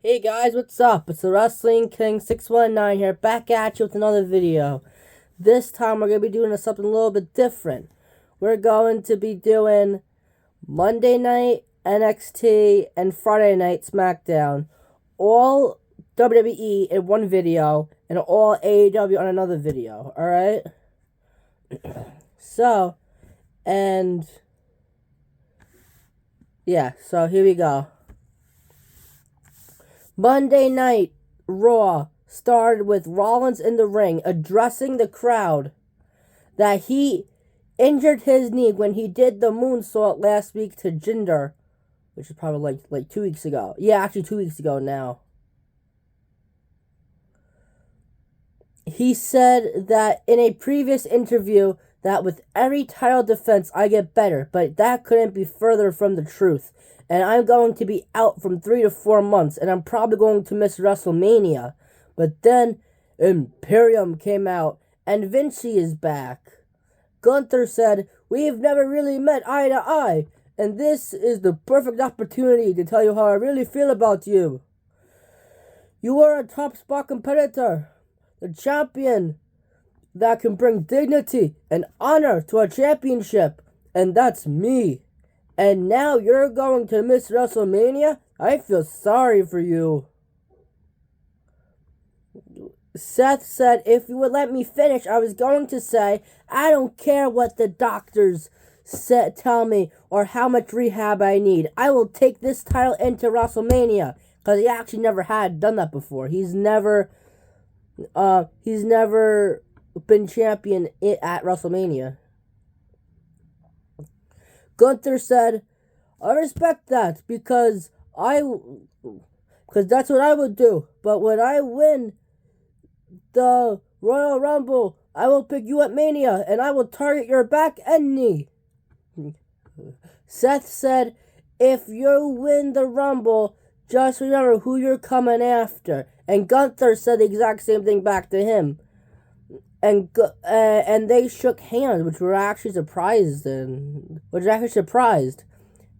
Hey guys, what's up? It's the Wrestling King 619 here, back at you with another video. This time we're going to be doing something a little bit different. We're going to be doing Monday night NXT and Friday night SmackDown. All WWE in one video and all AEW on another video, alright? So here we go. Monday Night Raw started with Rollins in the ring addressing the crowd that he injured his knee when he did the moonsault last week to Jinder, which is probably like 2 weeks ago. Yeah, actually 2 weeks ago now. He said that in a previous interview that with every title defense I get better, but that couldn't be further from the truth. And I'm going to be out from 3 to 4 months, and I'm probably going to miss WrestleMania. But then Imperium came out, and Vinci is back. Gunther said, "We've never really met eye to eye, and this is the perfect opportunity to tell you how I really feel about you. You are a top spot competitor, the champion that can bring dignity and honor to a championship, and that's me. And now you're going to miss WrestleMania? I feel sorry for you." Seth said, "If you would let me finish, I was going to say, I don't care what the doctors tell me or how much rehab I need. I will take this title into WrestleMania." Because he actually never had done that before. He's never been champion at WrestleMania. Gunther said, "I respect that because that's what I would do. But when I win the Royal Rumble, I will pick you at Mania and I will target your back and knee." Seth said, "If you win the Rumble, just remember who you're coming after." And Gunther said the exact same thing back to him. And they shook hands, which were actually surprised.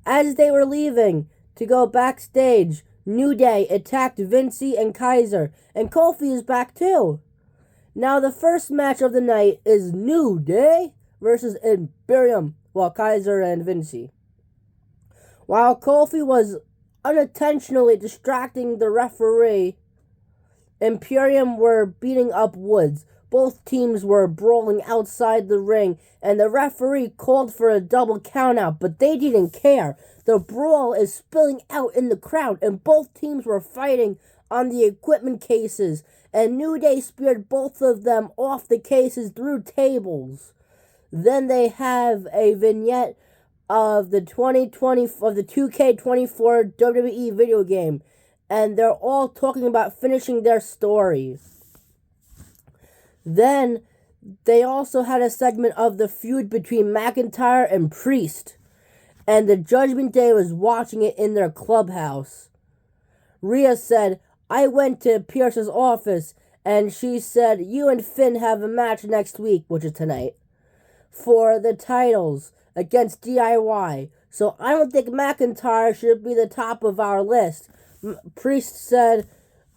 As they were leaving to go backstage, New Day attacked Vinci and Kaiser, and Kofi is back too. Now the first match of the night is New Day versus Imperium, Kaiser and Vinci. While Kofi was unintentionally distracting the referee, Imperium were beating up Woods. Both teams were brawling outside the ring, and the referee called for a double countout, but they didn't care. The brawl is spilling out in the crowd, and both teams were fighting on the equipment cases, and New Day speared both of them off the cases through tables. Then they have a vignette of the 2K24 WWE video game, and they're all talking about finishing their story. Then they also had a segment of the feud between McIntyre and Priest, and the Judgment Day was watching it in their clubhouse. Rhea said, "I went to Pierce's office, and she said, you and Finn have a match next week," which is tonight, "for the titles against DIY. So I don't think McIntyre should be the top of our list." Priest said,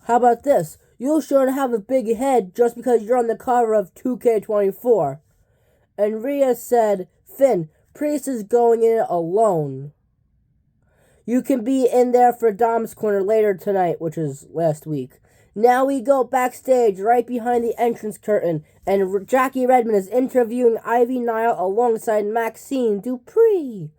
"How about this? You shouldn't have a big head just because you're on the cover of 2K24. And Rhea said, "Finn, Priest is going in alone. You can be in there for Dom's Corner later tonight," which is last week. Now we go backstage right behind the entrance curtain, and Jackie Redmond is interviewing Ivy Nile alongside Maxine Dupree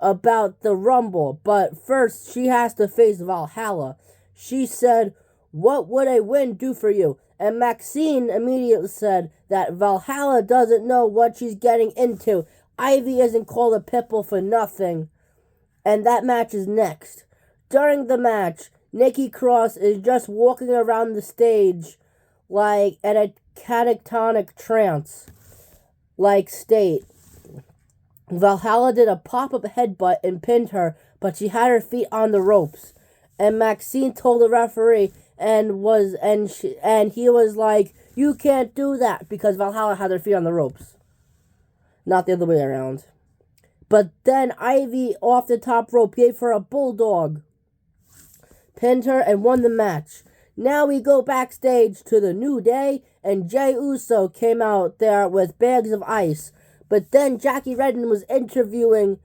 about the Rumble. But first, she has to face Valhalla. She said, "What would a win do for you?" And Maxine immediately said that Valhalla doesn't know what she's getting into. Ivy isn't called a pitbull for nothing. And that match is next. During the match, Nikki Cross is just walking around the stage like at a catatonic trance-like state. Valhalla did a pop-up headbutt and pinned her, but she had her feet on the ropes. And Maxine told the referee and he was like, "You can't do that," because Valhalla had her feet on the ropes. Not the other way around. But then Ivy off the top rope gave her a bulldog pinned her, and won the match. Now we go backstage to the New Day, and Jey Uso came out there with bags of ice. But then Jackie Redmond was interviewing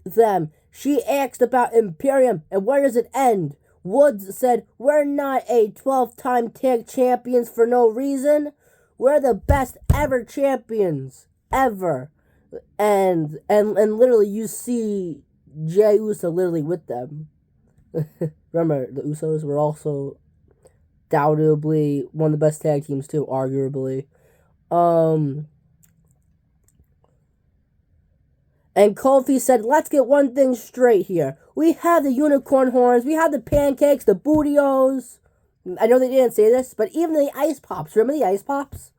them. She asked about Imperium and where does it end? Woods said, "We're not a 12-time tag champions for no reason. We're the best ever champions. Ever." And literally you see Jey Uso literally with them. Remember, the Usos were also doubtably one of the best tag teams too, arguably. And Kofi said, "Let's get one thing straight here. We have the unicorn horns, we have the pancakes, the bootios." I know they didn't say this, but even the ice pops. Remember the ice pops?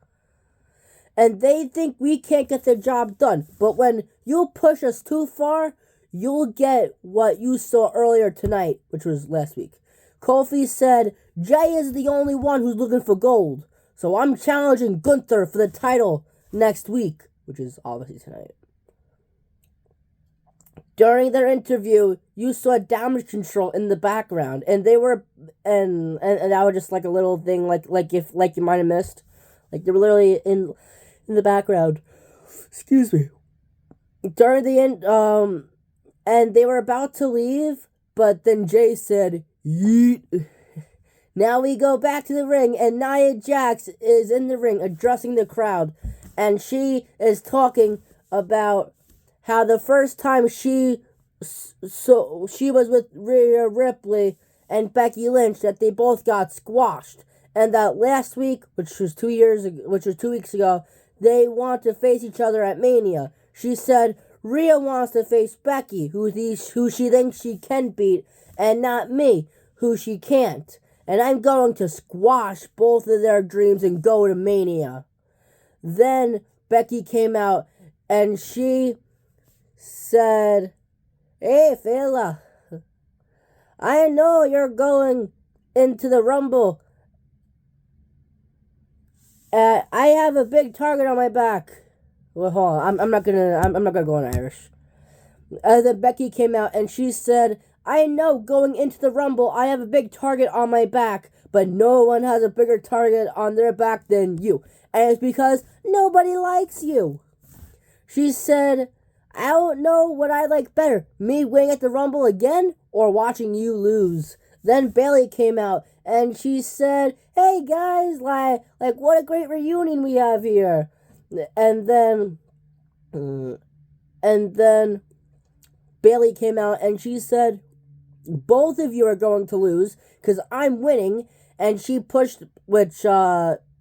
And they think we can't get the job done. But when you push us too far, you'll get what you saw earlier tonight, which was last week. Kofi said, "Jay is the only one who's looking for gold. So I'm challenging Gunther for the title next week," which is obviously tonight. During their interview, you saw Damage Control in the background, and they were, and that was just like a little thing, like you might have missed, like they were literally in the background. Excuse me. During the end, and they were about to leave, but then Jay said, "Yeet." Now we go back to the ring, and Nia Jax is in the ring addressing the crowd, and she is talking about how the first time she was with Rhea Ripley and Becky Lynch, that they both got squashed, and that last week, which was 2 weeks ago, they want to face each other at Mania. She said Rhea wants to face Becky, who she thinks she can beat, and not me, who she can't. And I'm going to squash both of their dreams and go to Mania. Then Becky came out and she said, "Hey, fella, I know you're going into the Rumble. I have a big target on my back." Well, hold on. I'm not gonna go on Irish. Then Becky came out and she said, "I know going into the Rumble, I have a big target on my back, but no one has a bigger target on their back than you. And it's because nobody likes you." She said, "I don't know what I like better, me winning at the Rumble again or watching you lose." Then Bayley came out and she said, "Hey guys, like what a great reunion we have here." And then Bayley came out and she said, "Both of you are going to lose because I'm winning." And she pushed, which,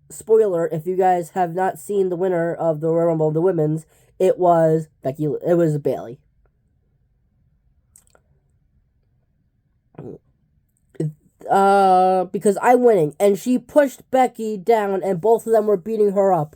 spoiler, if you guys have not seen the winner of the Royal Rumble, the women's, it was Bayley. Because I'm winning. And she pushed Becky down and both of them were beating her up.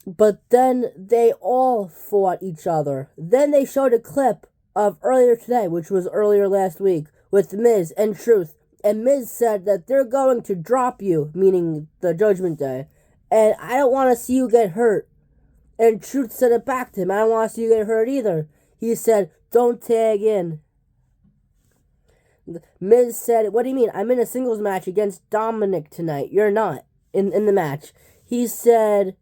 But then they all fought each other. Then they showed a clip of earlier today, which was earlier last week, with Miz and Truth. And Miz said that they're going to drop you, meaning the Judgment Day. And I don't want to see you get hurt. And Truth said it back to him. "I don't want to see you get hurt either." He said, "Don't tag in." Miz said, "What do you mean? I'm in a singles match against Dominic tonight. You're not in the match." He said,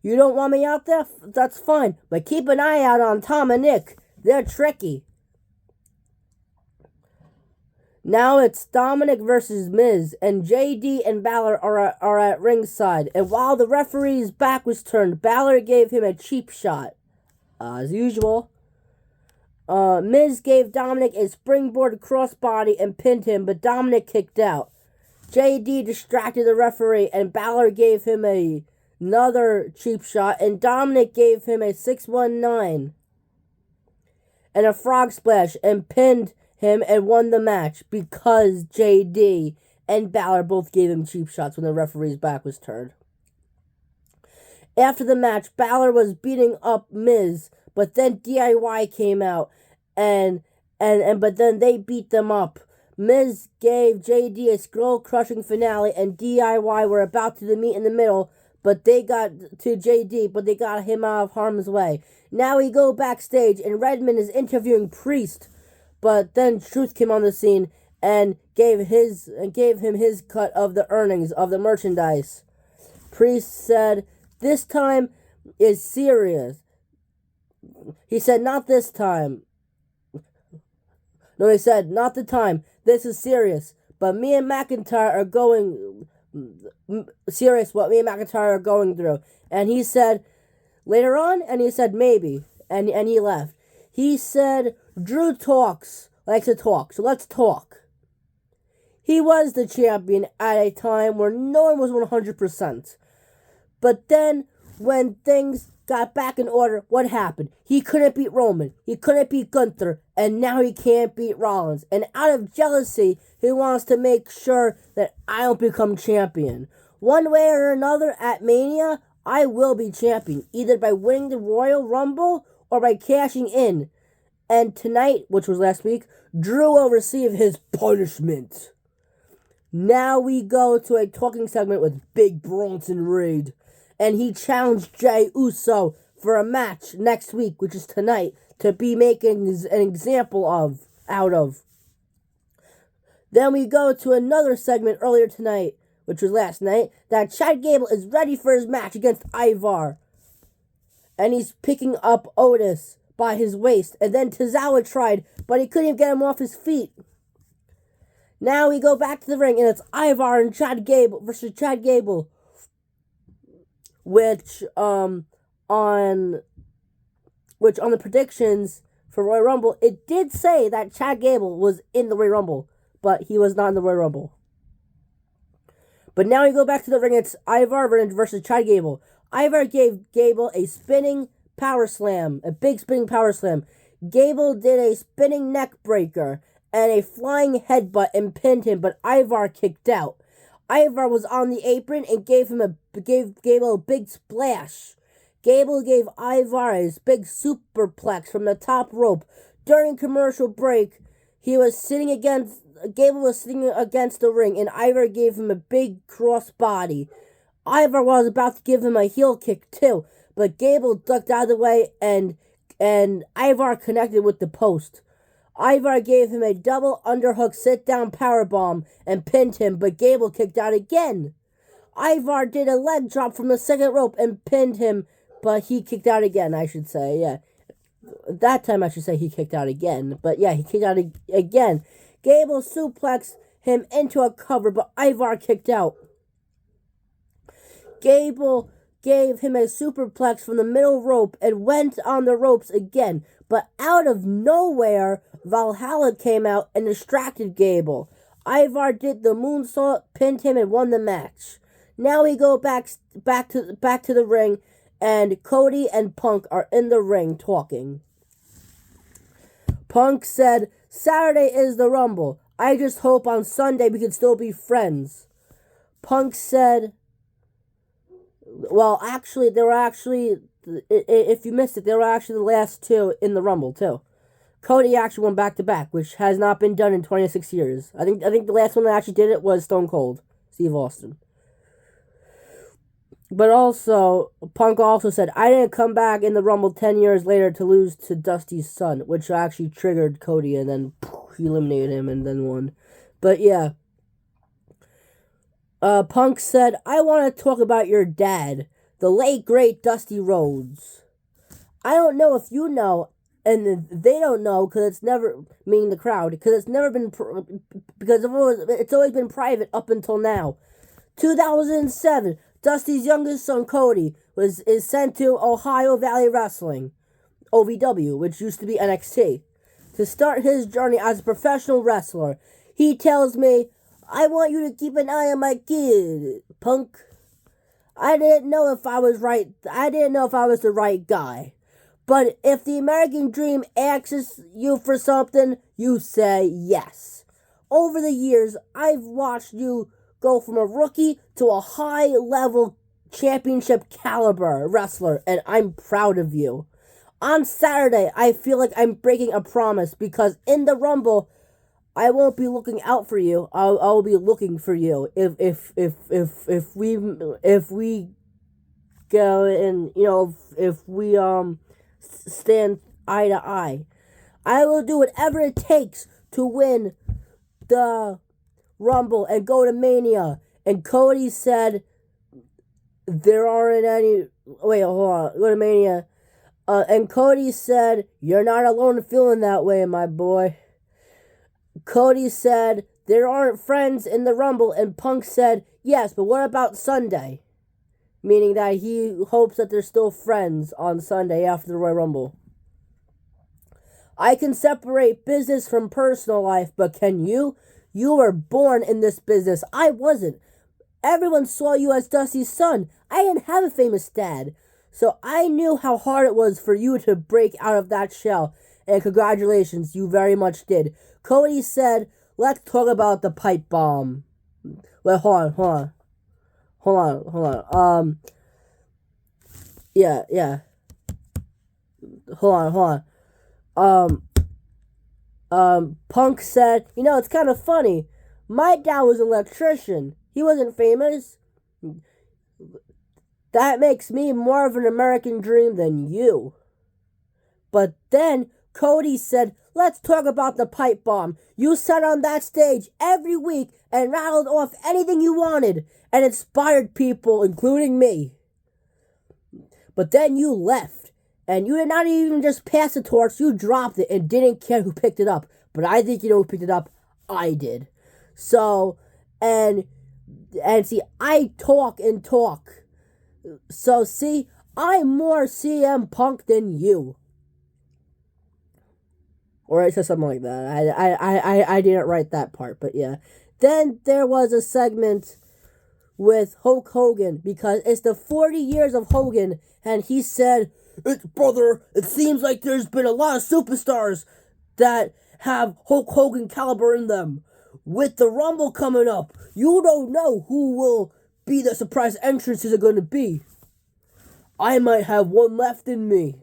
"You don't want me out there? That's fine. But keep an eye out on Tom and Nick. They're tricky." Now it's Dominic versus Miz, and JD and Balor are at ringside. And while the referee's back was turned, Balor gave him a cheap shot. As usual. Miz gave Dominic a springboard crossbody and pinned him, but Dominic kicked out. JD distracted the referee, and Balor gave him another cheap shot, and Dominic gave him a 619 and a frog splash and pinned him and won the match because JD and Balor both gave him cheap shots when the referee's back was turned. After the match, Balor was beating up Miz, but then DIY came out but then they beat them up. Miz gave JD a skull-crushing finale, and DIY were about to meet in the middle, but they got to JD, but they got him out of harm's way. Now we go backstage, and Redmond is interviewing Priest. But then Truth came on the scene and gave him his cut of the earnings of the merchandise. Priest said, "This time is serious." He said, "Not this time." No, he said, "Not the time. This is serious. But me and McIntyre are going serious. What me and McIntyre are going through." And he said later on, and he said maybe, and he left. He said, "Drew likes to talk, so let's talk." He was the champion at a time where no one was 100%. But then, when things got back in order, what happened? He couldn't beat Roman. He couldn't beat Gunther. And now he can't beat Rollins. And out of jealousy, he wants to make sure that I don't become champion. One way or another, at Mania, I will be champion. Either by winning the Royal Rumble or by cashing in. And tonight, which was last week, Drew will receive his punishment. Now we go to a talking segment with Big Bronson Reed. And he challenged Jey Uso for a match next week, which is tonight, to be making an example out of. Then we go to another segment earlier tonight, which was last night, that Chad Gable is ready for his match against Ivar. And he's picking up Otis by his waist. And then Tozawa tried, but he couldn't even get him off his feet. Now we go back to the ring, and it's Ivar and Chad Gable versus Chad Gable. Which on the predictions for Royal Rumble, it did say that Chad Gable was in the Royal Rumble, but he was not in the Royal Rumble. But now we go back to the ring. It's Ivar versus Chad Gable. Ivar gave Gable a spinning power slam, a big spinning power slam. Gable did a spinning neck breaker and a flying headbutt and pinned him, but Ivar kicked out. Ivar was on the apron and gave Gable a big splash. Gable gave Ivar his big superplex from the top rope. During commercial break, Gable was sitting against the ring, and Ivar gave him a big crossbody. Ivar was about to give him a heel kick too, but Gable ducked out of the way, and Ivar connected with the post. Ivar gave him a double underhook sit-down powerbomb and pinned him, but Gable kicked out again. Ivar did a leg drop from the second rope and pinned him, but he kicked out again, I should say, yeah. That time I should say he kicked out again, but yeah, he kicked out again. Gable suplexed him into a cover, but Ivar kicked out. Gable gave him a superplex from the middle rope and went on the ropes again, but out of nowhere, Valhalla came out and distracted Gable. Ivar did the moonsault, pinned him, and won the match. Now we go back to the ring, and Cody and Punk are in the ring talking. Punk said, "Saturday is the Rumble. I just hope on Sunday we can still be friends." Punk said, well, actually, if you missed it, they were actually the last two in the Rumble, too. Cody actually went back-to-back, which has not been done in 26 years. I think the last one that actually did it was Stone Cold, Steve Austin. But also, Punk also said, "I didn't come back in the Rumble 10 years later to lose to Dusty's son," which actually triggered Cody, and then he eliminated him and then won. But yeah. Punk said, "I want to talk about your dad, the late, great Dusty Rhodes. I don't know if you know, and they don't know, because it's never, meaning the crowd, because it's never been, it's always been private up until now. 2007, Dusty's youngest son, Cody, is sent to Ohio Valley Wrestling, OVW, which used to be NXT, to start his journey as a professional wrestler. He tells me, 'I want you to keep an eye on my kid, Punk.' I didn't know if I was the right guy. But if the American Dream asks you for something, you say yes. Over the years, I've watched you go from a rookie to a high-level championship caliber wrestler, and I'm proud of you. On Saturday, I feel like I'm breaking a promise, because in the Rumble, I won't be looking out for you. I'll be looking for you. If we go and if we stand eye to eye. I will do whatever it takes to win the Rumble and go to Mania. And Cody said there aren't any... Wait, hold on. Go to Mania. And Cody said, you're not alone in feeling that way, my boy. Cody said, there aren't friends in the Rumble. And Punk said, yes, but what about Sunday? Meaning that he hopes that they're still friends on Sunday after the Royal Rumble. I can separate business from personal life, but can you? You were born in this business. I wasn't. Everyone saw you as Dusty's son. I didn't have a famous dad. So I knew how hard it was for you to break out of that shell. And congratulations, you very much did. Cody said, let's talk about the pipe bomb. Wait, hold on. Yeah. Hold on. Punk said, it's kind of funny. My dad was an electrician. He wasn't famous. That makes me more of an American dream than you. But then Cody said, let's talk about the pipe bomb. You sat on that stage every week and rattled off anything you wanted and inspired people, including me. But then you left. And you did not even just pass the torch. You dropped it and didn't care who picked it up. But I think you know who picked it up. I did. So, and see, I talk and talk. So, see, I'm more CM Punk than you. Or I said something like that. I didn't write that part, but yeah. Then there was a segment with Hulk Hogan, because it's the 40 years of Hogan, and he said, brother, it seems like there's been a lot of superstars that have Hulk Hogan caliber in them. With the Rumble coming up, you don't know who will be the surprise entrances are going to be. I might have one left in me.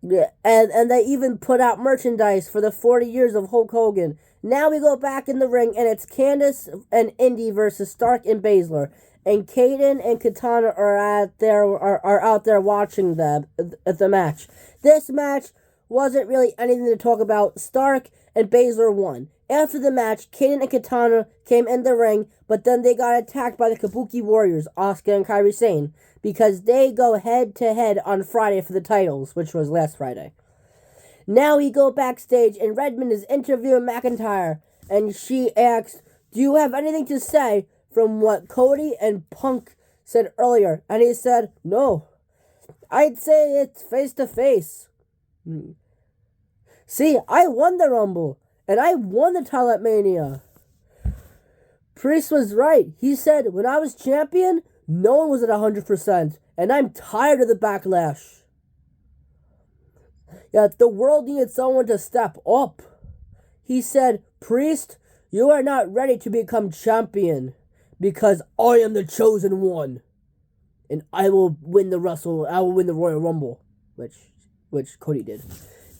Yeah, and they even put out merchandise for the 40 years of Hulk Hogan. Now we go back in the ring, and it's Candice and Indy versus Stark and Baszler. And Kaden and Katana are out there watching the match. This match wasn't really anything to talk about. Stark and Baszler won. After the match, Kaden and Katana came in the ring, but then they got attacked by the Kabuki Warriors, Asuka and Kairi Sane, because they go head-to-head on Friday for the titles, which was last Friday. Now we go backstage, and Redmond is interviewing McIntyre, and she asks, do you have anything to say from what Cody and Punk said earlier? And he said, no. I'd say it's face-to-face. See, I won the Rumble, and I won the title at Mania. Priest was right. He said, when I was champion, no one was at 100%, and I'm tired of the backlash. Yet the world needed someone to step up. He said, Priest, you are not ready to become champion, because I am the chosen one, and I will win the Royal Rumble, which Cody did.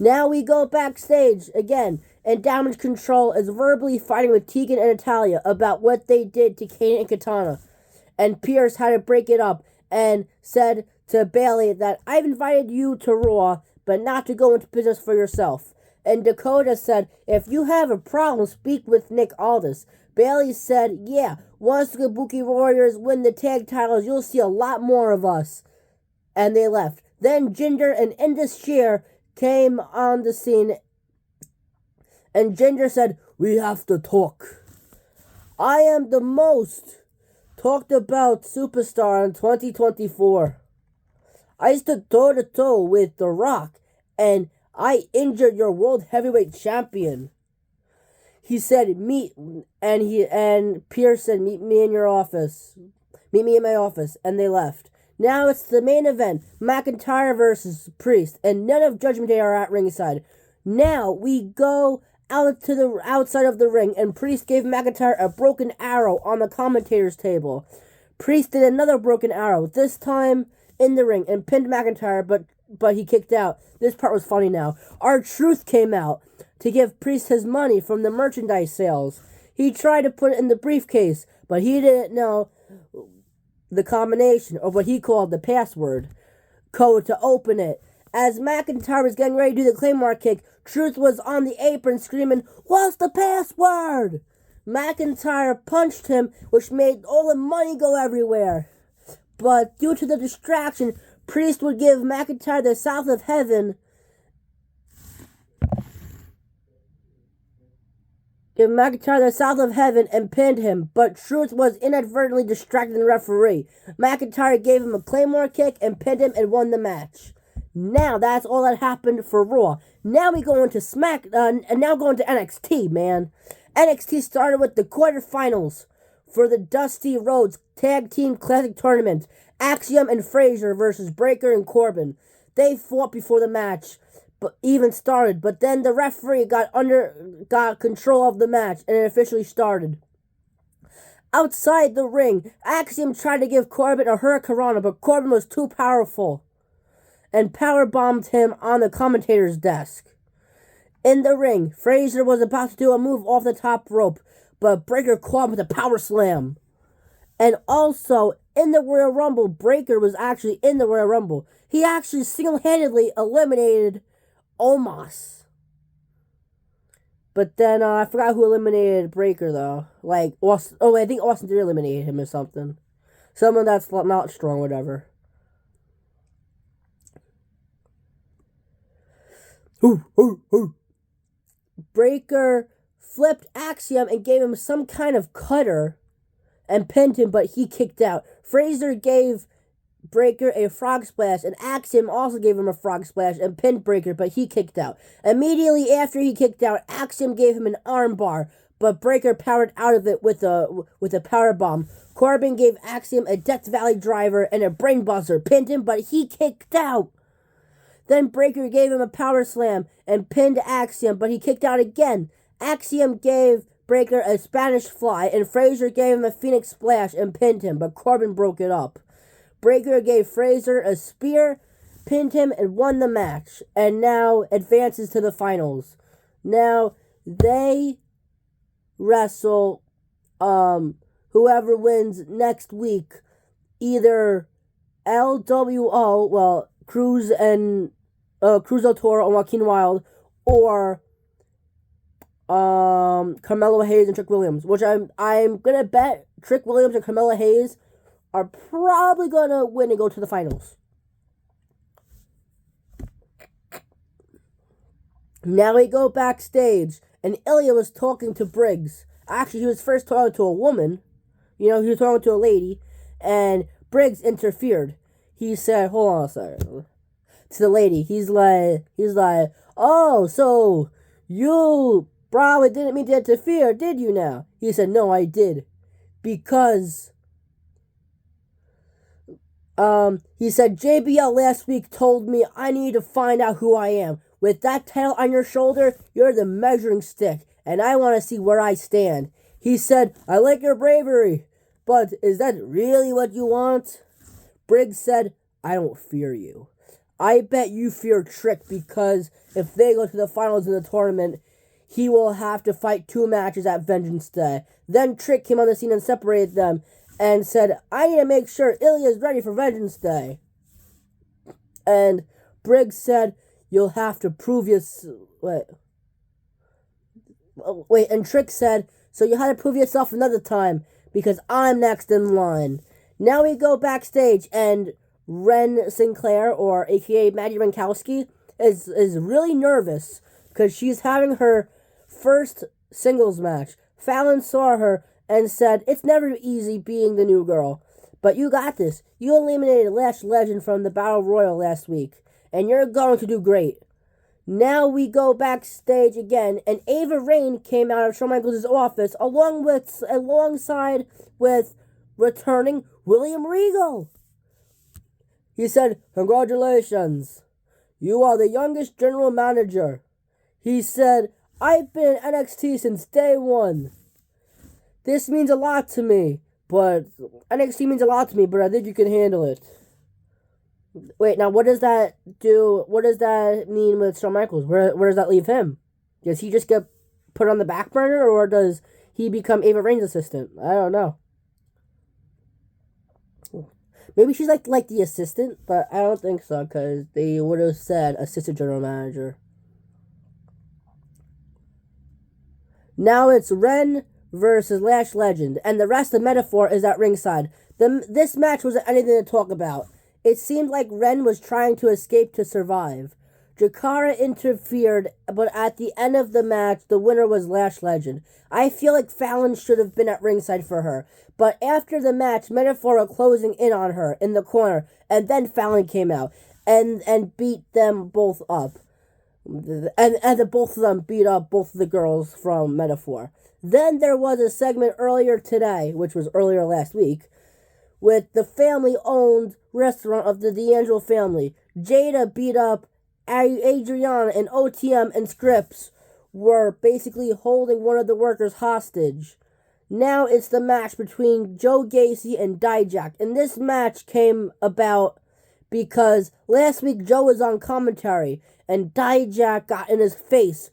Now we go backstage again, and Damage Control is verbally fighting with Tegan and Natalya about what they did to Kane and Katana. And Pierce had to break it up and said to Bayley that I've invited you to Raw, but not to go into business for yourself. And Dakota said, if you have a problem, speak with Nick Aldis. Bayley said, yeah, once the Kabuki Warriors win the tag titles, you'll see a lot more of us. And they left. Then Jinder and Indus Sher came on the scene, and Jinder said, we have to talk. I am the most talked about superstar in 2024. I stood toe-to-toe with The Rock, and I injured your world heavyweight champion. He said, and Pierce said, meet me in your office. Meet me in my office, and they left. Now it's the main event, McIntyre versus Priest, and none of Judgment Day are at ringside. Now we go out to the outside of the ring, and Priest gave McIntyre a broken arrow on the commentator's table. Priest did another broken arrow, this time in the ring, and pinned McIntyre, but he kicked out. This part was funny now. R-Truth came out to give Priest his money from the merchandise sales. He tried to put it in the briefcase, but he didn't know the combination, or what he called the password code to open it. As McIntyre was getting ready to do the Claymore kick, Truth was on the apron screaming, "What's the password?" McIntyre punched him, which made all the money go everywhere. But due to the distraction, Priest would give McIntyre the South of Heaven. And pinned him, but Truth was inadvertently distracting the referee. McIntyre gave him a Claymore kick and pinned him and won the match. Now that's all that happened for Raw. Now we go into NXT, man. NXT started with the quarterfinals for the Dusty Rhodes Tag Team Classic Tournament. Axiom and Frazier versus Breakker and Corbin. They fought before the match even started, but then the referee got control of the match and it officially started. Outside the ring, Axiom tried to give Corbin a hurricanrana, but Corbin was too powerful and powerbombed him on the commentator's desk. In the ring, Frazier was about to do a move off the top rope, but Breakker caught him with a power slam. And also, in the Royal Rumble, Breakker was actually in the Royal Rumble. He actually single-handedly eliminated Omos. But then, I forgot who eliminated Breakker, though. Like, Austin. Oh, I think Austin did eliminate him or something. Someone that's not strong, whatever. Breakker flipped Axiom and gave him some kind of cutter and pinned him, but he kicked out. Frazier gave Breakker a frog splash, and Axiom also gave him a frog splash and pinned Breakker, but he kicked out. Immediately after he kicked out, Axiom gave him an armbar, but Breakker powered out of it with a power bomb. Corbin gave Axiom a Death Valley driver and a brainbuster, pinned him, but he kicked out. Then Breakker gave him a power slam and pinned Axiom, but he kicked out again. Axiom gave Breakker a Spanish fly, and Frazier gave him a Phoenix splash and pinned him, but Corbin broke it up. Breakker gave Frazier a spear, pinned him, and won the match, and now advances to the finals. Now, they wrestle whoever wins next week, either LWO, Cruz del Toro and Joaquin Wilde, or Carmelo Hayes and Trick Williams, which I'm gonna bet Trick Williams and Carmelo Hayes are probably gonna win and go to the finals. Now we go backstage, and Ilya was talking to Briggs. Actually, he was first talking to a woman. He was talking to a lady, and Briggs interfered. He said, "Hold on a second." To the lady, he's like, "Oh, so you probably didn't mean to interfere, did you now?" He said, "No, I did. Because, he said, JBL last week told me I need to find out who I am. With that title on your shoulder, you're the measuring stick, and I want to see where I stand." He said, "I like your bravery, but is that really what you want?" Briggs said, "I don't fear you. I bet you fear Trick, because if they go to the finals in the tournament, he will have to fight 2 matches at Vengeance Day." Then Trick came on the scene and separated them and said, "I need to make sure Ilya is ready for Vengeance Day." And Briggs said, "You'll have to prove and Trick said, "So you had to prove yourself another time, because I'm next in line." Now we go backstage, and Ren Sinclair, or aka Maddie Renkowski, is really nervous because she's having her first singles match. Fallon saw her and said, "It's never easy being the new girl, but you got this. You eliminated Lash Legend from the Battle Royal last week, and you're going to do great." Now we go backstage again, and Ava Raine came out of Shawn Michaels' office alongside with returning William Regal. He said, "Congratulations. You are the youngest general manager." He said, "I've been in NXT since day one. This means a lot to me, but I think you can handle it." Wait, now what does that do? What does that mean with Shawn Michaels? Where does that leave him? Does he just get put on the back burner, or does he become Ava Raine's assistant? I don't know. Maybe she's like the assistant, but I don't think so because they would have said assistant general manager. Now it's Ren versus Lash Legend, and the rest of Metaphor is at ringside. This match wasn't anything to talk about. It seemed like Ren was trying to escape to survive. Jakara interfered, but at the end of the match, the winner was Lash Legend. I feel like Fallon should have been at ringside for her, but after the match, Metaphor were closing in on her in the corner, and then Fallon came out and beat them both up. And the both of them beat up both of the girls from Metaphor. Then there was a segment earlier today, which was earlier last week, with the family-owned restaurant of the D'Angelo family. Jada beat up Adriana, and OTM and Scripps were basically holding one of the workers hostage. Now it's the match between Joe Gacy and Dijak. And this match came about because last week Joe was on commentary and Dijak got in his face.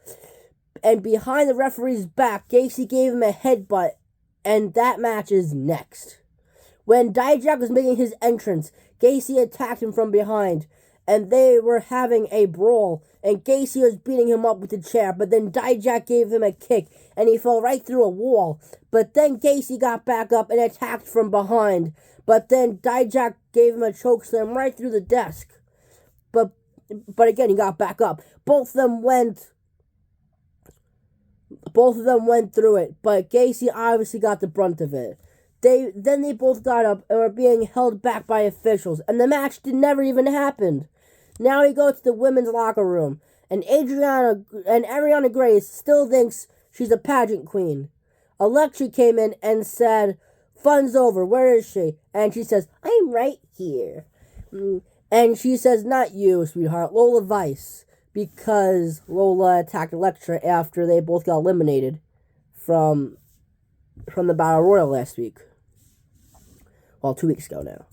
And behind the referee's back, Gacy gave him a headbutt. And that match is next. When Dijak was making his entrance, Gacy attacked him from behind. And they were having a brawl. And Gacy was beating him up with the chair. But then Dijak gave him a kick. And he fell right through a wall. But then Gacy got back up and attacked from behind. But then Dijak gave him a chokeslam right through the desk. But again, he got back up. Both of them went through it. But Gacy obviously got the brunt of it. They both got up and were being held back by officials. And the match never even happened. Now we go to the women's locker room. And Ariana Grace still thinks she's a pageant queen. Electra came in and said, "Fun's over, where is she?" And she says, "I'm right here." And she says, "Not you, sweetheart, Lola Vice." Because Lola attacked Electra after they both got eliminated from the Battle Royal last week. Well, 2 weeks ago now.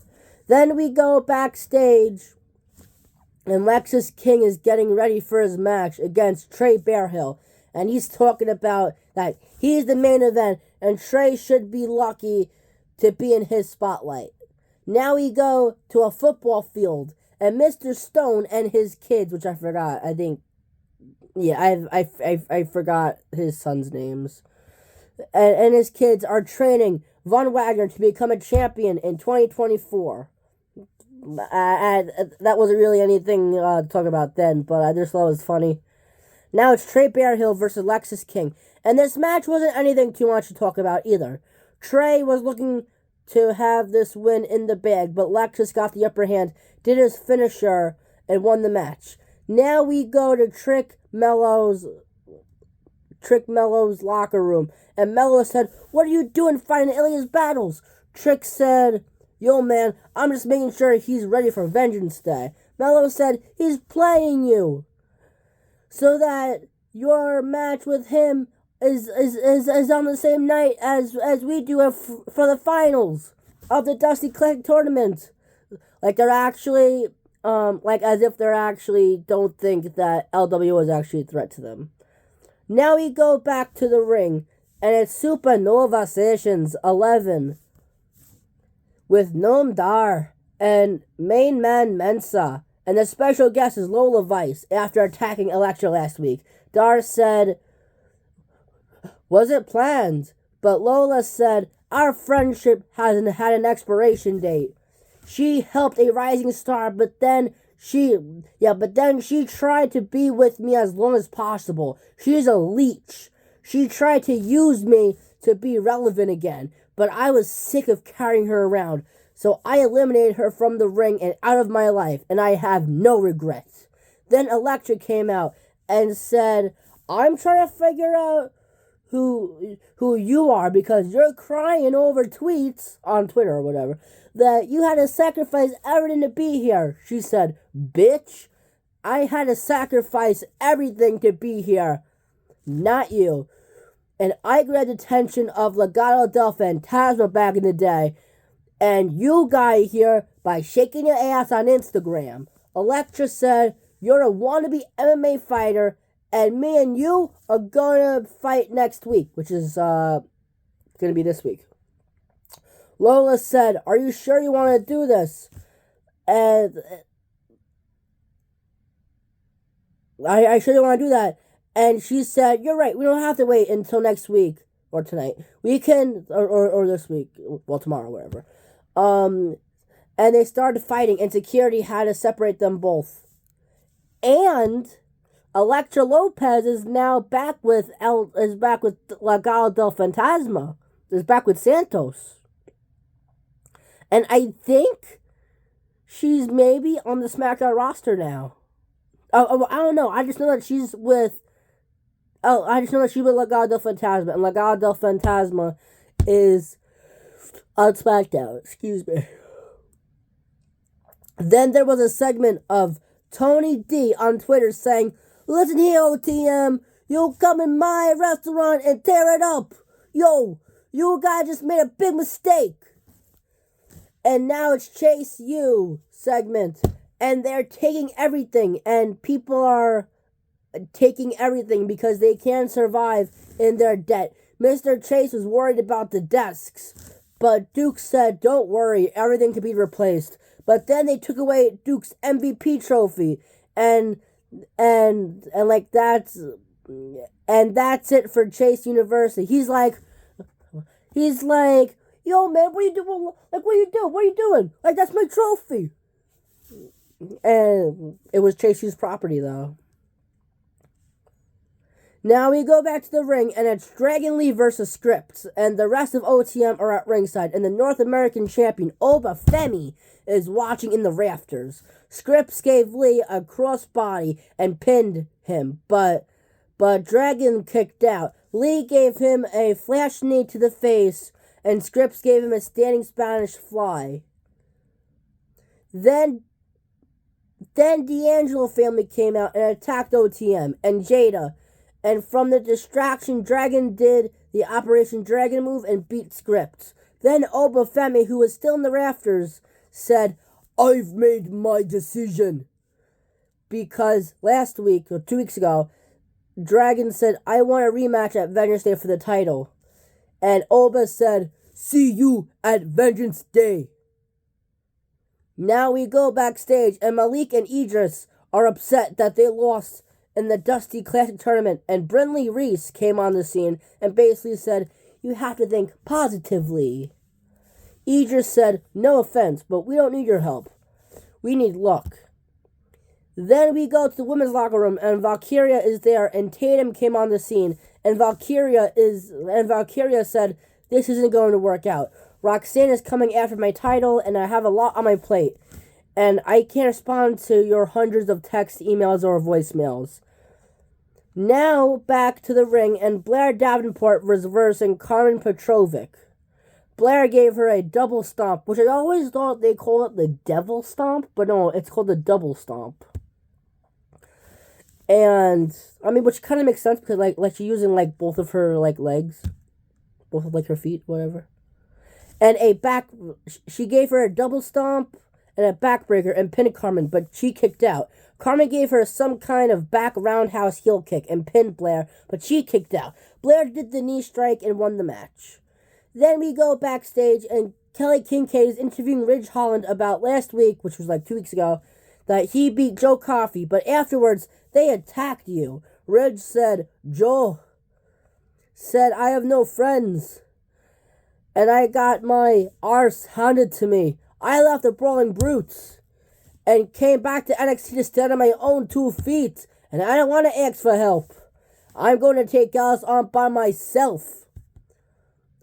Then we go backstage, and Lexus King is getting ready for his match against Trey Bearhill. And he's talking about that he's the main event, and Trey should be lucky to be in his spotlight. Now we go to a football field, and Mr. Stone and his kids, which I forgot, I think, yeah, I forgot his son's names, and his kids are training Von Wagner to become a champion in 2024. That wasn't really anything to talk about then, but I just thought it was funny. Now it's Trey Bearhill versus Lexus King. And this match wasn't anything too much to talk about either. Trey was looking to have this win in the bag, but Lexus got the upper hand, did his finisher, and won the match. Now we go to Trick Mello's locker room. And Mello said, "What are you doing fighting Ilia's battles?" Trick said, "Yo, man, I'm just making sure he's ready for Vengeance Day." Mello said, "He's playing you, so that your match with him is on the same night as we do for the finals of the Dusty Classic tournament." Like they're actually, as if they're actually don't think that LW is actually a threat to them. Now we go back to the ring, and it's Supernova Sessions 11 with Noam Dar and Main Man Mensa. And the special guest is Lola Vice after attacking Electra last week. Dar said, "Wasn't planned," but Lola said, "Our friendship hasn't had an expiration date. She helped a rising star, but then she tried to be with me as long as possible. She's a leech. She tried to use me to be relevant again, but I was sick of carrying her around. So I eliminated her from the ring and out of my life, and I have no regrets." Then Electra came out and said, "I'm trying to figure out who you are because you're crying over tweets on Twitter or whatever that you had to sacrifice everything to be here." She said, "Bitch, I had to sacrifice everything to be here, not you. And I grabbed the attention of Legado del Fantasma back in the day, and you got here by shaking your ass on Instagram." Electra said, "You're a wannabe MMA fighter, and me and you are gonna fight next week," which is gonna be this week. Lola said, "Are you sure you want to do this?" And I sure don't want to do that. And she said, "You're right. We don't have to wait until next week or tonight. We can, or this week. Well, tomorrow, whatever." And they started fighting, and security had to separate them both. And Electra Lopez is now back with Legado del Fantasma. Is back with Santos. And I think she's maybe on the SmackDown roster now. Oh, I don't know. I just know that she's with. Oh, I just know that she's with Legado del Fantasma, and Legado del Fantasma is on SmackDown. Excuse me. Then there was a segment of Tony D on Twitter saying, "Listen here, OTM, you'll come in my restaurant and tear it up. Yo, you guys just made a big mistake." And now it's Chase U segment. And they're taking everything. And people are taking everything because they can't survive in their debt. Mr. Chase was worried about the desks. But Duke said, "Don't worry, everything can be replaced." But then they took away Duke's MVP trophy. And like that's it for Chase University. He's like, "Yo, man, what are you doing? Like, what are you doing? What are you doing? Like, that's my trophy." And it was Chase U's property, though. Now we go back to the ring, and it's Dragon Lee versus Scripps, and the rest of OTM are at ringside, and the North American champion, Oba Femi, is watching in the rafters. Scripps gave Lee a crossbody and pinned him, but Dragon kicked out. Lee gave him a flash knee to the face, and Scripps gave him a standing Spanish fly. Then D'Angelo family came out and attacked OTM and Jada. And from the distraction, Dragon did the Operation Dragon move and beat Scripps. Then Oba Femi, who was still in the rafters, said, "I've made my decision." Because last week, or 2 weeks ago, Dragon said, "I want a rematch at Vengeance Day for the title." And Oba said, "See you at Vengeance Day." Now we go backstage, and Malik and Idris are upset that they lost in the Dusty Classic Tournament, and Brinley Reese came on the scene and basically said, "You have to think positively." Idris said, "No offense, but we don't need your help. We need luck." Then we go to the women's locker room, and Valkyria is there, and Tatum came on the scene, and Valkyria said, "This isn't going to work out. Roxanne is coming after my title, and I have a lot on my plate. And I can't respond to your hundreds of text, emails, or voicemails." Now, back to the ring, and Blair Davenport was versing Carmen Petrovic. Blair gave her a double stomp, which I always thought they called it the devil stomp, but no, it's called the double stomp. And, I mean, which kind of makes sense, because, like she's using, like, both of her, like, legs. Both of, like, her feet, whatever. And she gave her a double stomp and a backbreaker and pinned Carmen, but she kicked out. Carmen gave her some kind of back roundhouse heel kick and pinned Blair, but she kicked out. Blair did the knee strike and won the match. Then we go backstage, and Kelly Kincaid is interviewing Ridge Holland about last week, which was like 2 weeks ago, that he beat Joe Coffey, but afterwards, they attacked you. Ridge said, "Joe said, I have no friends, and I got my arse handed to me. I left the Brawling Brutes and came back to NXT to stand on my own 2 feet, and I don't want to ask for help. I'm going to take Gallus on by myself."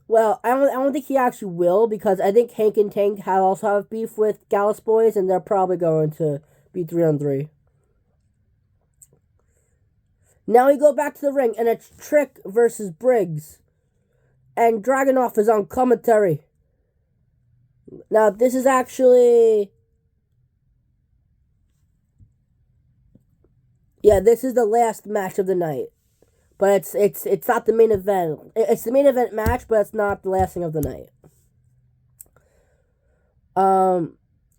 Well, I don't think he actually will, because I think Hank and Tank also have beef with Gallus Boys, and they're probably going to be 3-on-3. Now we go back to the ring, and it's Trick versus Briggs. And Dragunov is on commentary. Now, this is actually... yeah, this is the last match of the night. But it's not the main event. It's the main event match, but it's not the last thing of the night.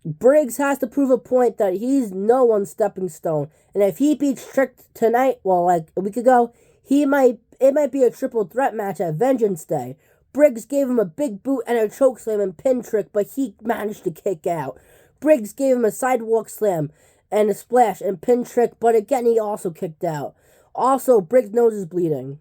Briggs has to prove a point that he's no one's stepping stone. And if he beats Trick tonight, well, like a week ago, it might be a triple threat match at Vengeance Day. Briggs gave him a big boot and a chokeslam and pin trick, but he managed to kick out. Briggs gave him a sidewalk slam and a splash and pin trick, but again he also kicked out. Also, Briggs' nose is bleeding.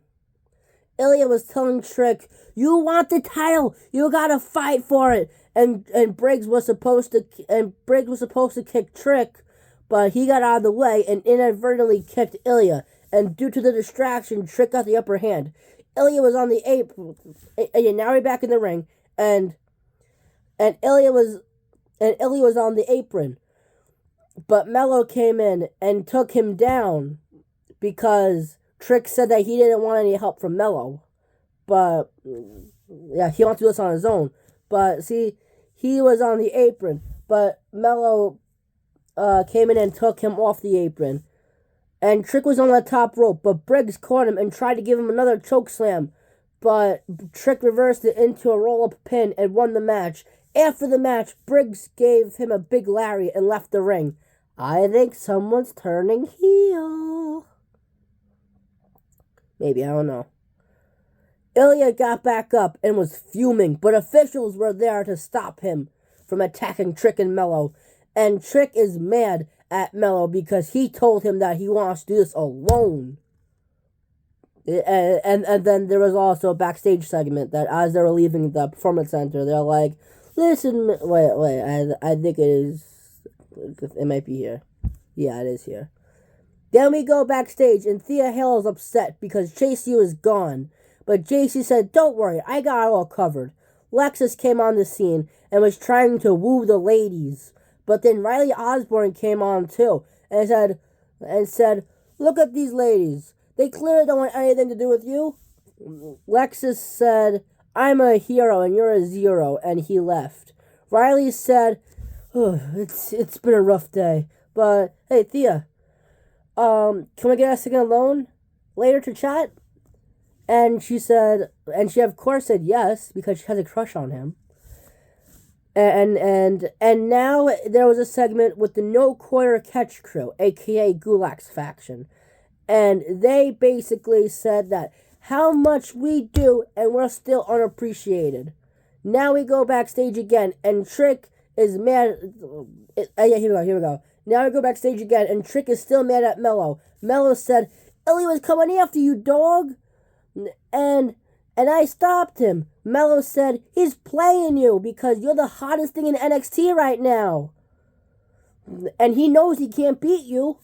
Ilya was telling Trick, "You want the title? You gotta fight for it." And Briggs was supposed to kick Trick, but he got out of the way and inadvertently kicked Ilya. And due to the distraction, Trick got the upper hand. Ilya was on the apron. Now we're back in the ring, and Ilya was on the apron, but Mello came in and took him down because Trick said that he didn't want any help from Mello. But, yeah, he wants to do this on his own. But, see, he was on the apron. But Mello came in and took him off the apron. And Trick was on the top rope. But Briggs caught him and tried to give him another chokeslam. But Trick reversed it into a roll-up pin and won the match. After the match, Briggs gave him a big lariat and left the ring. I think someone's turning heel. Maybe, I don't know. Ilya got back up and was fuming, but officials were there to stop him from attacking Trick and Mello. And Trick is mad at Mello because he told him that he wants to do this alone. And then there was also a backstage segment that as they were leaving the performance center, they're like, "Listen, wait, I think it might be here. Yeah, it is here." Then we go backstage, and Thea Hale is upset because JC is gone. But JC said, "Don't worry, I got it all covered." Lexus came on the scene and was trying to woo the ladies. But then Riley Osborne came on too and said, "Look at these ladies. They clearly don't want anything to do with you." Lexus said, "I'm a hero and you're a zero," and he left. Riley said, it's been a rough day. But, hey, Thea, can we get a second alone later to chat? And she of course said yes, because she has a crush on him. And now there was a segment with the No Quarter Catch crew, aka Gulak's faction. And they basically said that how much we do and we're still unappreciated. Now we go backstage again, and Trick is mad. Here we go. Now we go backstage again, and Trick is still mad at Mello. Mello said, "Ilya was coming after you, dog." And I stopped him. Mello said, "He's playing you because you're the hottest thing in NXT right now. And he knows he can't beat you."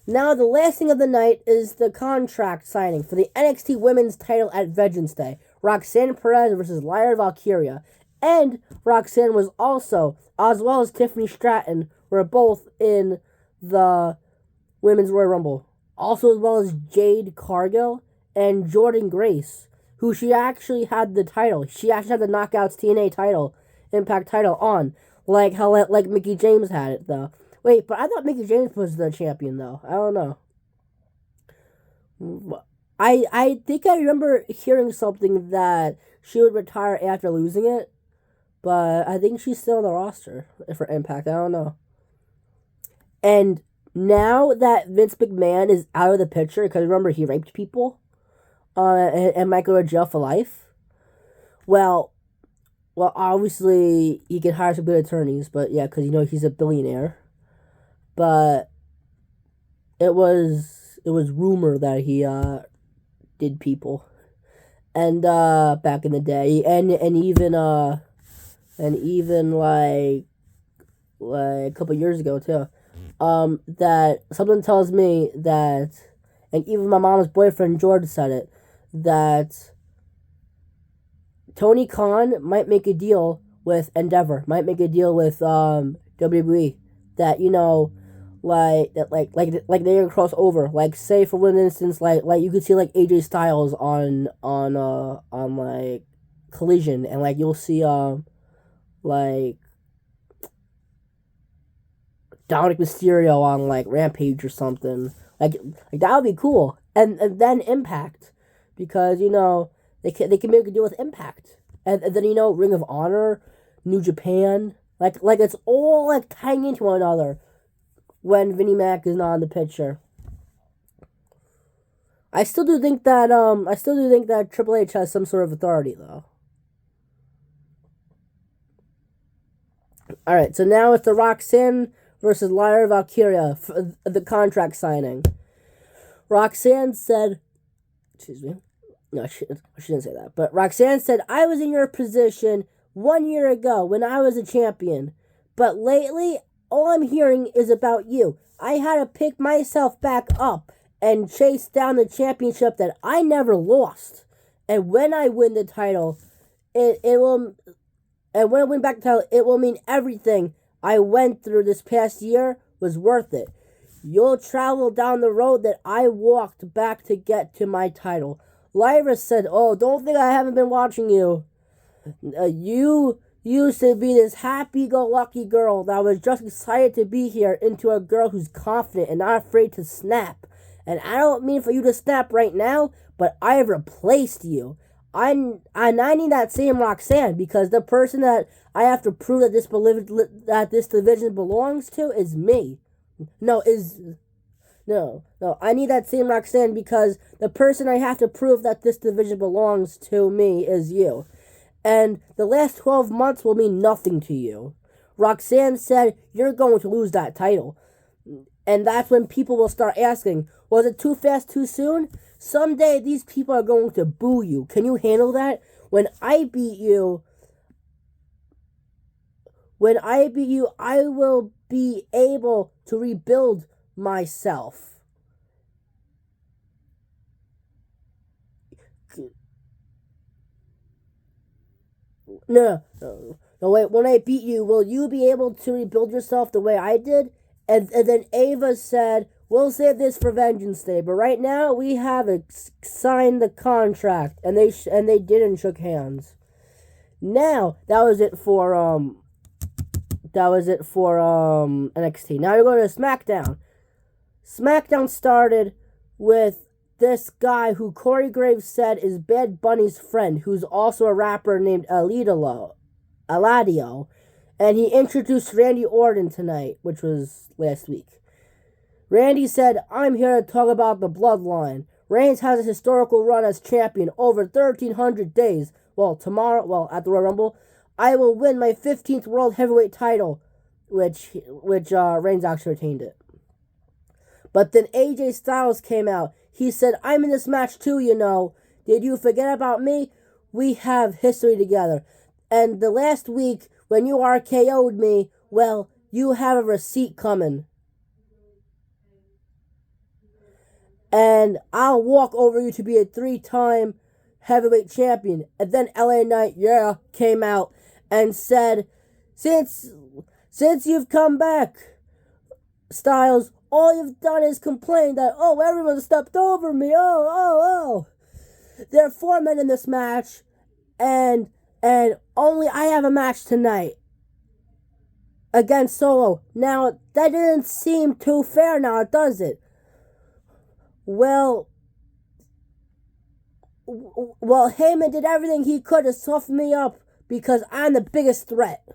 Now the last thing of the night is the contract signing for the NXT Women's title at Vengeance Day. Roxanne Perez versus Lyra Valkyria. And Roxanne was also, as well as Tiffany Stratton, were both in the Women's Royal Rumble. Also as well as Jade Cargill and Jordan Grace, who she actually had the title. She actually had the Knockouts TNA title, Impact title on. Like how Mickie James had it, though. Wait, but I thought Mickie James was the champion, though. I don't know. I think I remember hearing something that she would retire after losing it. But I think she's still on the roster for Impact. I don't know. And now that Vince McMahon is out of the picture, because remember, he raped people and might go to jail for life. Well, obviously, he can hire some good attorneys, but yeah, because, he's a billionaire. But it was rumor that he did people, and back in the day, and even like a couple years ago too, that something tells me that, and even my mom's boyfriend George said it, that Tony Khan might make a deal with Endeavor, might make a deal with WWE, that like they can cross over. Like, say for one instance, like you could see like AJ Styles on like Collision, and like you'll see like Dominic Mysterio on like Rampage or something. Like that would be cool. And then Impact, because they can make a deal with Impact, and then Ring of Honor, New Japan, like it's all like tying into one another when Vinnie Mac is not in the picture. I still do think that Triple H has some sort of authority, though. All right, so now it's the Roxanne versus Lyra Valkyria for the contract signing. Roxanne said, excuse me, no, she didn't say that, but Roxanne said, I was in your position 1 year ago when I was a champion, but lately, all I'm hearing is about you. I had to pick myself back up and chase down the championship that I never lost. And when I win the title, it will, and when I win back the title, it will mean everything I went through this past year was worth it. You'll travel down the road that I walked back to get to my title. Lyra said, oh, don't think I haven't been watching you. You used to be this happy-go-lucky girl that was just excited to be here into a girl who's confident and not afraid to snap. And I don't mean for you to snap right now, but I have replaced you. I need that same Roxanne, because the person that I have to prove that this division belongs to is me. No, I need that same Roxanne, because the person I have to prove that this division belongs to me is you. And the last 12 months will mean nothing to you. Roxanne said, you're going to lose that title. And that's when people will start asking, was it too fast, too soon? Someday these people are going to boo you. Can you handle that? When I beat you, I will be able to rebuild myself. No, wait, when I beat you, will you be able to rebuild yourself the way I did? And then Ava said, we'll save this for Vengeance Day, but right now we have signed the contract, and they did and shook hands. Now, that was it for NXT. Now we're going to SmackDown. SmackDown started with this guy who Corey Graves said is Bad Bunny's friend, who's also a rapper named Eladio. And he introduced Randy Orton tonight, which was last week. Randy said, I'm here to talk about the bloodline. Reigns has a historical run as champion over 1,300 days. At the Royal Rumble, I will win my 15th World Heavyweight title, which Reigns actually retained it. But then AJ Styles came out. He said, I'm in this match too, you know. Did you forget about me? We have history together. And the last week, when you RKO'd me, well, you have a receipt coming. And I'll walk over you to be a 3-time heavyweight champion. And then LA Knight, came out and said, since you've come back, Styles, all you've done is complain that, everyone stepped over me, There are 4 men in this match, and only I have a match tonight against Solo. Now, that didn't seem too fair now, does it? Well, Heyman did everything he could to soften me up because I'm the biggest threat.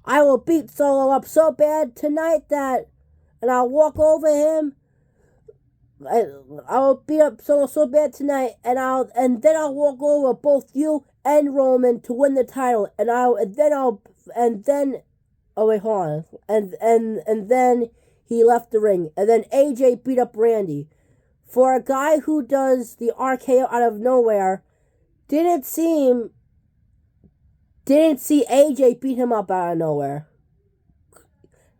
I will beat Solo up so bad tonight and I'll walk over him. I'll beat up Solo so bad tonight, and then I'll walk over both you and Roman to win the title, and then he left the ring, and then AJ beat up Randy. For a guy who does the RKO out of nowhere, didn't see AJ beat him up out of nowhere.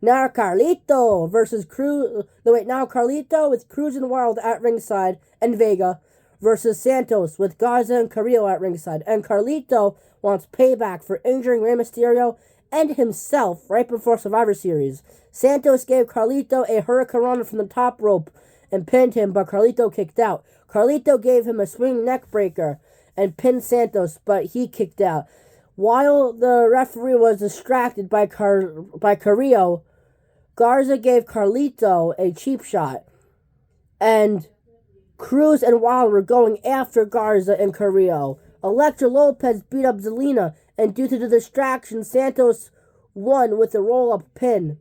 Now Carlito versus Cruz. Now Carlito with Cruz and Wild at ringside and Vega versus Santos with Garza and Carrillo at ringside. And Carlito wants payback for injuring Rey Mysterio and himself right before Survivor Series. Santos gave Carlito a hurricanrana from the top rope and pinned him, but Carlito kicked out. Carlito gave him a swinging neck breaker and pinned Santos, but he kicked out. While the referee was distracted by Carrillo, Garza gave Carlito a cheap shot, and Cruz and Wilder were going after Garza and Carrillo. Elektra Lopez beat up Zelina, and due to the distraction, Santos won with a roll-up pin.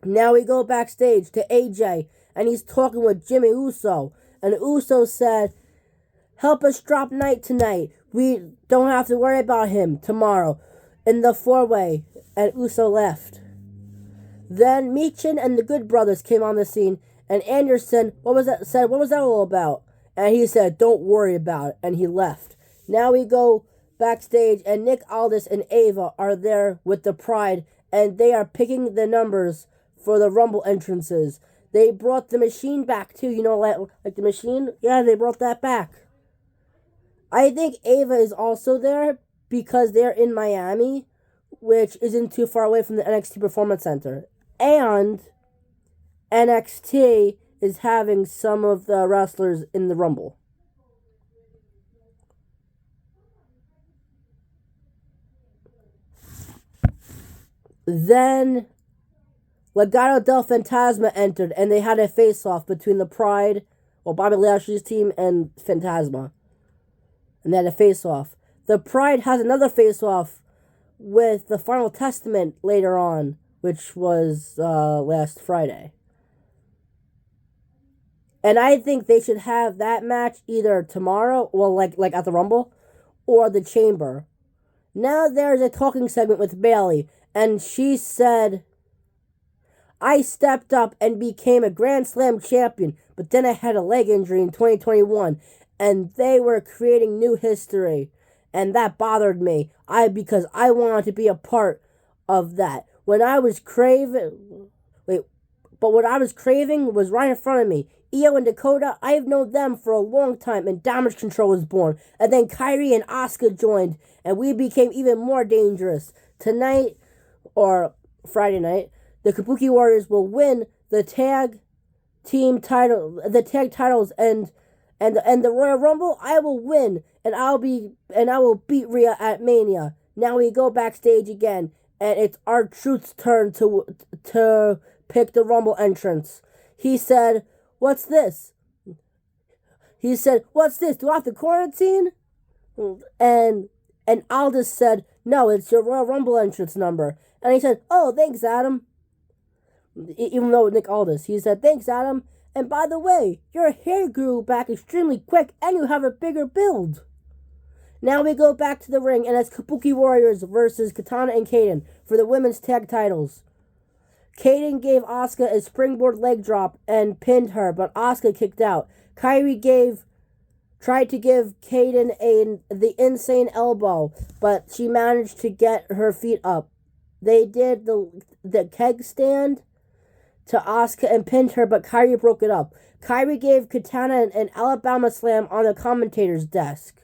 Now we go backstage to AJ, and he's talking with Jimmy Uso, and Uso said, help us drop Knight tonight. We don't have to worry about him tomorrow in the 4-way. and Uso left. Then Michin and the Good Brothers came on the scene, and Anderson what was that all about? And he said, don't worry about it, and he left. Now we go backstage, and Nick Aldis and Ava are there with the Pride, and they are picking the numbers for the Rumble entrances. They brought the machine back too, like the machine? Yeah, they brought that back. I think Ava is also there because they're in Miami, which isn't too far away from the NXT Performance Center. And NXT is having some of the wrestlers in the Rumble. Then Legado del Fantasma entered, and they had a face-off between the Pride, Bobby Lashley's team, and Fantasma. And they had a face-off. The Pride has another face-off with the Final Testament later on, which was last Friday. And I think they should have that match either tomorrow, like at the Rumble, or the Chamber. Now there's a talking segment with Bayley, and she said, I stepped up and became a Grand Slam champion, but then I had a leg injury in 2021, and they were creating new history, and that bothered me. Because I wanted to be a part of that. What I was craving was right in front of me. Io and Dakota, I have known them for a long time, and Damage Control was born. And then Kairi and Asuka joined, and we became even more dangerous. Tonight, or Friday night, the Kabuki Warriors will win the tag titles, and the Royal Rumble. I will win, and I will beat Rhea at Mania. Now we go backstage again, and it's R-Truth's turn to pick the Rumble entrance. He said, "What's this?" Do I have to quarantine? And Aldis said, "No, it's your Royal Rumble entrance number." And he said, "Oh, thanks, Adam." Even though Nick Aldis, he said, "Thanks, Adam. And by the way, your hair grew back extremely quick, and you have a bigger build." Now we go back to the ring, and it's Kabuki Warriors versus Katana and Kaden for the women's tag titles. Kaden gave Asuka a springboard leg drop and pinned her, but Asuka kicked out. Kairi tried to give Kaden the insane elbow, but she managed to get her feet up. They did the keg stand to Asuka and pinned her, but Kairi broke it up. Kairi gave Katana an Alabama slam on the commentator's desk.